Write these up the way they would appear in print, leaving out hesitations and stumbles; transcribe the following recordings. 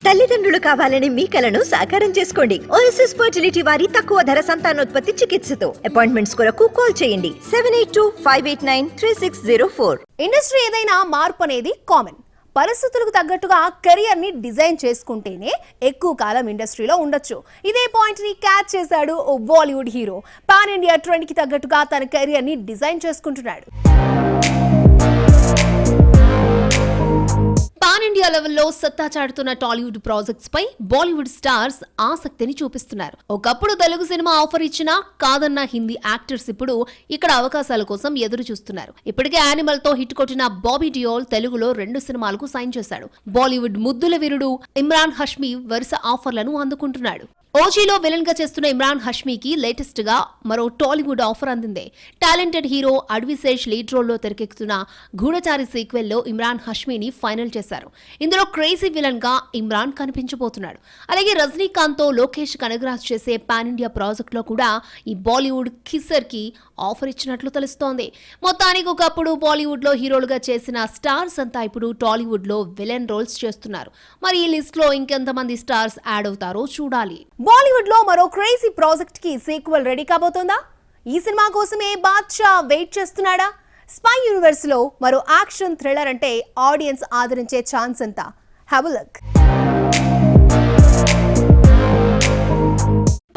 తల్లిదండ్రులు కావాలని మీ కలను సాకారం చేసుకోండి. ఓఎస్ఎస్ ఫర్టిలిటీ వారి తక్కువ ధర సంతానోత్పత్తి చికిత్సతో అపాయింట్మెంట్స్ కొరకు కాల్ చేయండి 7825893604. ఇండస్ట్రీ ఏదైనా మార్పు అనేది కామన్. పరిస్థితులకు తగ్గట్టుగా కెరియర్ ని డిజైన్ చేసుకుంటేనే ఎక్కువ కాలం ఇండస్ట్రీలో ఉండొచ్చు. ఇదే పాయింట్ ని క్యాచ్ చేశాడు ఓ Bollywood hero. Pan India trend కి తగ్గట్టుగా తన కెరియర్ ని డిజైన్ చేసుకుంటున్నాడు. పాన్ ఇండియా లెవెల్లో సత్తా చాటుతున్న టాలీవుడ్ ప్రాజెక్ట్స్ పై బాలీవుడ్ స్టార్స్ ఆసక్తిని చూపిస్తున్నారు. ఒకప్పుడు తెలుగు సినిమా ఆఫర్ ఇచ్చినా కాదన్న హిందీ యాక్టర్స్ ఇప్పుడు ఇక్కడ అవకాశాల కోసం ఎదురు చూస్తున్నారు. ఇప్పటికే యానిమల్ తో హిట్ కొట్టిన బాబీ డియోల్ తెలుగులో 2 సినిమాలకు సైన్ చేశాడు. బాలీవుడ్ ముద్దుల వీరుడు ఇమ్రాన్ హష్మీ వరుస ఆఫర్లను అందుకుంటున్నాడు. ఓజీలో విలన్ గా చేస్తున్న ఇమ్రాన్ హష్మీకి లేటెస్ట్ గా మరో టాలీవుడ్ ఆఫర్ అందింది. Talented hero Adivi Sesh lead role లో తెరకెక్కుతున్న గూఢచారి సీక్వెల్ లో ఇమ్రాన్ హష్మీని ఫైనల్ చేశారు. ఇందులో క్రేజీ విలన్ గా ఇమ్రాన్ కనిపించబోతున్నాడు. అలాగే రజనీకాంత్ తో లోకేష్ కనగరాజ్ చేసే పాన్ ఇండియా ప్రాజెక్ట్ లో కూడా ఈ బాలీవుడ్ కిస్సర్ కి ఆఫర్ ఇచ్చినట్లు తెలుస్తోంది. మొత్తానికి ఒకప్పుడు బాలీవుడ్ లో హీరోలుగా చేసిన స్టార్స్ అంతా ఇప్పుడు టాలీవుడ్ లో విలన్ రోల్స్ చేస్తున్నారు. మరి ఈ లిస్ట్ లో ఇంకెంతమంది స్టార్స్ యాడ్ అవుతారో చూడాలి. బాలీవుడ్ లో మరో క్రేజీ ప్రాజెక్ట్ కి సీక్వెల్ రెడీ కాబోతోందా? ఈ సినిమా కోసమే బాద్షా వెయిట్ చేస్తున్నాడా? స్పై యూనివర్స్ లో మరో యాక్షన్ థ్రిల్లర్ అంటే ఆడియన్స్ ఆదరించే ఛాన్స్ ఎంత? Have a look.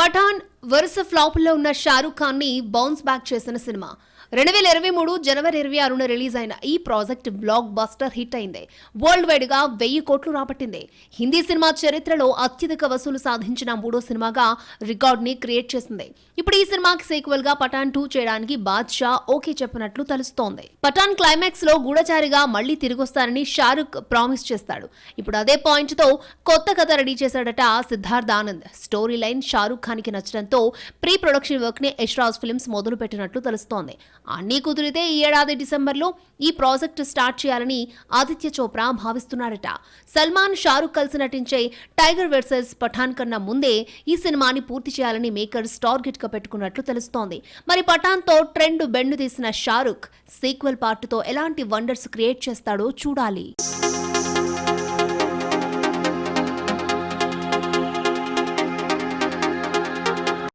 పఠాన్ వరుస ఫ్లాపుల్లో ఉన్న షారూక్ ఖాన్ ని బౌన్స్ బ్యాక్ చేసిన సినిమా. 2023 జనవరి 26న రిలీజ్ అయిన ఈ ప్రాజెక్ట్ బ్లాక్ బస్టర్ హిట్ అయింది. వరల్డ్ వైడ్ గా 1000 కోట్లు రాబట్టింది. హిందీ సినిమా చరిత్రలో అత్యధిక వసూలు సాధించిన 3వ సినిమాగా రికార్డ్ ని క్రియేట్ చేసింది. ఇప్పుడు ఈ సినిమాకి సీక్వెల్ గా పఠాన్ 2 చేయడానికి బాద్షా ఓకే చెప్పినట్లు తెలుస్తోంది. పఠాన్ క్లైమాక్స్ లో గూఢచారిగా మళ్లీ తిరిగొస్తారని షారూక్ ప్రామిస్ చేస్తాడు. ఇప్పుడు అదే పాయింట్ తో కొత్త కథ రెడీ చేశాడట సిద్ధార్థ్ ఆనంద్. స్టోరీ లైన్ షారూక్ ఖాన్ కి నచ్చడంతో ప్రీ ప్రొడక్షన్ వర్క్ ని యష్రాజ్ ఫిల్మ్స్ మొదలు పెట్టినట్లు తెలుస్తోంది. అన్నీ కుదిరితే ఈ ఏడాది డిసెంబర్లో ఈ ప్రాజెక్టు స్టార్ట్ చేయాలని ఆదిత్య చోప్రా భావిస్తున్నారట. సల్మాన్, షారూక్ కలిసి నటించే టైగర్ వర్సెస్ పఠాన్ కన్నా ముందే ఈ సినిమాని పూర్తి చేయాలని మేకర్స్ టార్గెట్ గా పెట్టుకున్నట్లు తెలుస్తోంది. మరి పఠాన్ తో ట్రెండ్ బెండు తీసిన షారూక్ సీక్వెల్ పార్ట్ తో ఎలాంటి వండర్స్ క్రియేట్ చేస్తాడో చూడాలి.